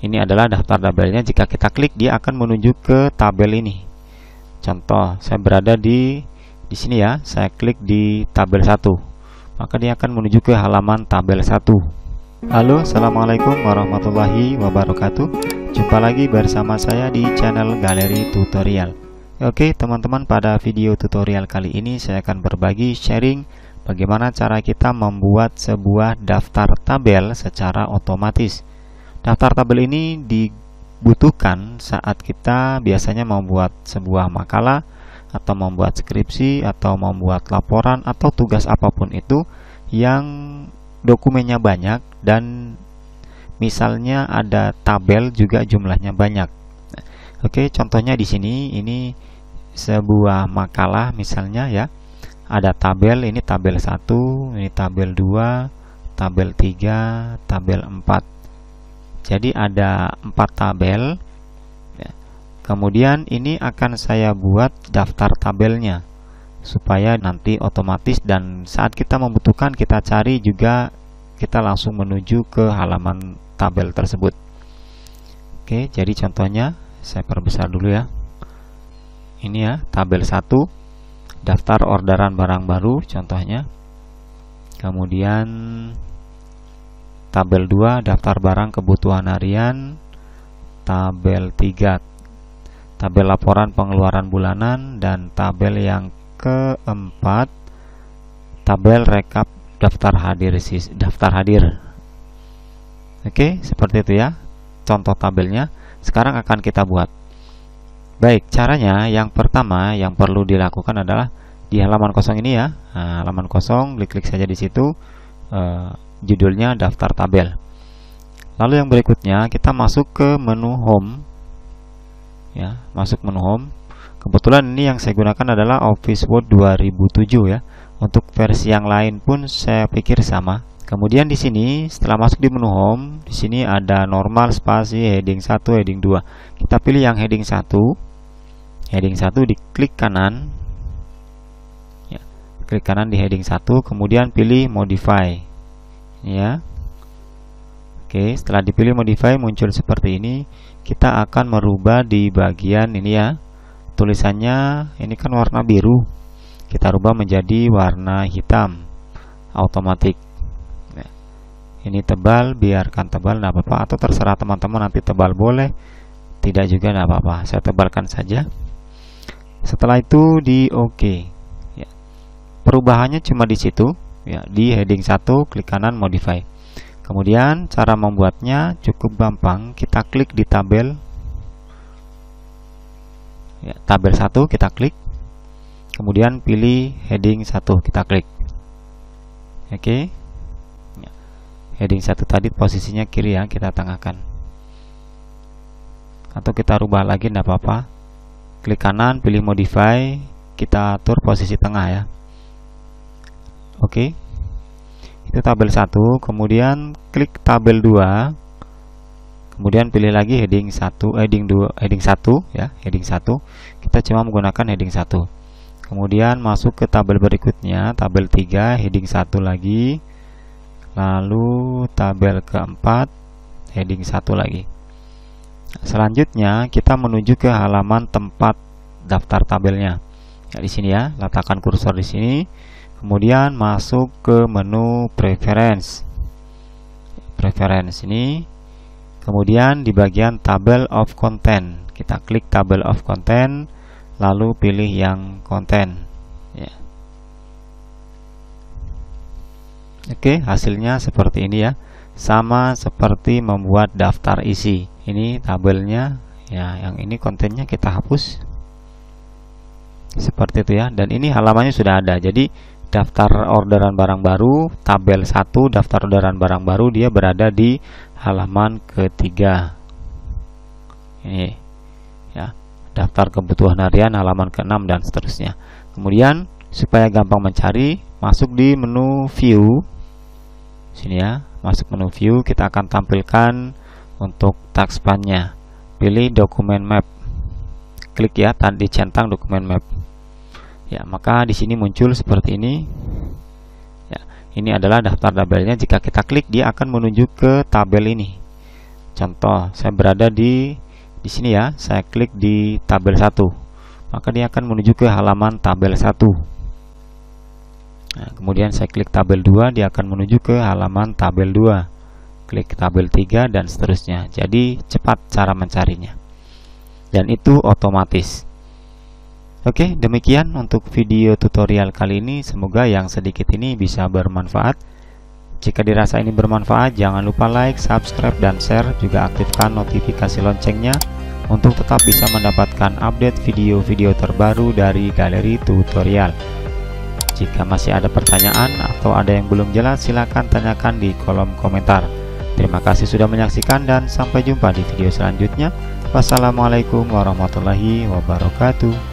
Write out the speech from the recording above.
Ini adalah daftar tabelnya. Jika kita klik, dia akan menuju ke tabel ini. Contoh, saya berada di sini ya. Saya klik di tabel 1. Maka dia akan menuju ke halaman tabel 1. Halo, assalamualaikum warahmatullahi wabarakatuh. Jumpa lagi bersama saya di channel Galeri Tutorial. Oke teman-teman, pada video tutorial kali ini saya akan berbagi sharing bagaimana cara kita membuat sebuah daftar tabel secara otomatis. Daftar tabel ini dibutuhkan saat kita biasanya membuat sebuah makalah, atau membuat skripsi, atau membuat laporan, atau tugas apapun itu yang dokumennya banyak dan misalnya ada tabel juga jumlahnya banyak. Oke, contohnya di sini ini sebuah makalah misalnya ya. Ada tabel, ini tabel 1, ini tabel 2, tabel 3, tabel 4. Jadi ada 4 tabel ya. Kemudian ini akan saya buat daftar tabelnya supaya nanti otomatis dan saat kita membutuhkan kita cari juga kita langsung menuju ke halaman tabel tersebut. Oke, jadi contohnya saya perbesar dulu ya. Ini ya, tabel 1 daftar orderan barang baru contohnya. Kemudian tabel 2 daftar barang kebutuhan harian. Tabel 3 tabel laporan pengeluaran bulanan, dan tabel yang keempat tabel rekap daftar hadir. Oke, seperti itu ya contoh tabelnya. Sekarang akan kita buat. Baik, caranya yang pertama yang perlu dilakukan adalah di halaman kosong ini ya. Nah, halaman kosong, klik saja di situ. Judulnya daftar tabel. Lalu yang berikutnya kita masuk ke menu home. Ya, masuk menu home. Kebetulan ini yang saya gunakan adalah Office Word 2007 ya. Untuk versi yang lain pun saya pikir sama. Kemudian di sini setelah masuk di menu home, di sini ada normal, spasi, heading 1, heading 2. Kita pilih yang heading 1. Heading 1 diklik kanan. Ya, klik kanan di heading 1, kemudian pilih modify. Ya. Oke, setelah dipilih modify muncul seperti ini. Kita akan merubah di bagian ini ya. Tulisannya ini kan warna biru. Kita rubah menjadi warna hitam otomatis. Nah, ini tebal, biarkan tebal, tidak apa-apa, atau terserah teman-teman, nanti tebal boleh, tidak juga tidak apa-apa. Saya tebalkan saja. Setelah itu di OK. Ya. Perubahannya cuma di situ ya, di heading 1 klik kanan modify. Kemudian cara membuatnya cukup gampang. Kita klik di tabel ya, tabel 1 kita klik. Kemudian pilih heading 1 kita klik. Oke. Ya. Heading 1 tadi posisinya kiri ya, kita tengahkan. Atau kita rubah lagi tidak apa-apa. Klik kanan, pilih modify, kita atur posisi tengah ya. Oke. Itu tabel 1, kemudian klik tabel 2. Kemudian pilih lagi heading 1, heading 2, heading 1 ya, heading 1. Kita cuma menggunakan heading 1. Kemudian masuk ke tabel berikutnya, tabel 3, heading 1 lagi. Lalu tabel keempat, heading 1 lagi. Selanjutnya kita menuju ke halaman tempat daftar tabelnya. Ya, di sini ya, letakkan kursor di sini. Kemudian masuk ke menu preference. Preference ini. Kemudian di bagian table of content, kita klik table of content, lalu pilih yang content. Ya. Oke, hasilnya seperti ini ya. Sama seperti membuat daftar isi. Ini tabelnya ya, yang ini kontennya kita hapus seperti itu ya. Dan ini halamannya sudah ada. Jadi daftar orderan barang baru tabel 1 daftar orderan barang baru dia berada di halaman ketiga. Ini ya, daftar kebutuhan harian halaman ke-6 dan seterusnya. Kemudian supaya gampang mencari, masuk di menu view sini ya. Masuk menu view, kita akan tampilkan untuk takspannya. Pilih dokumen map. Klik ya, tadi centang dokumen map. Ya, maka di sini muncul seperti ini. Ya, ini adalah daftar tabelnya. Jika kita klik, dia akan menuju ke tabel ini. Contoh, saya berada di sini ya, saya klik di tabel 1, maka dia akan menuju ke halaman tabel 1. Nah, kemudian saya klik tabel 2, dia akan menuju ke halaman tabel 2. Klik tabel 3 dan seterusnya. Jadi cepat cara mencarinya. Dan itu otomatis. Oke, demikian untuk video tutorial kali ini. Semoga yang sedikit ini bisa bermanfaat. Jika dirasa ini bermanfaat, jangan lupa like, subscribe, dan share. Juga aktifkan notifikasi loncengnya untuk tetap bisa mendapatkan update video-video terbaru dari Galeri Tutorial. Jika masih ada pertanyaan atau ada yang belum jelas, silakan tanyakan di kolom komentar. Terima kasih sudah menyaksikan dan sampai jumpa di video selanjutnya. Wassalamualaikum warahmatullahi wabarakatuh.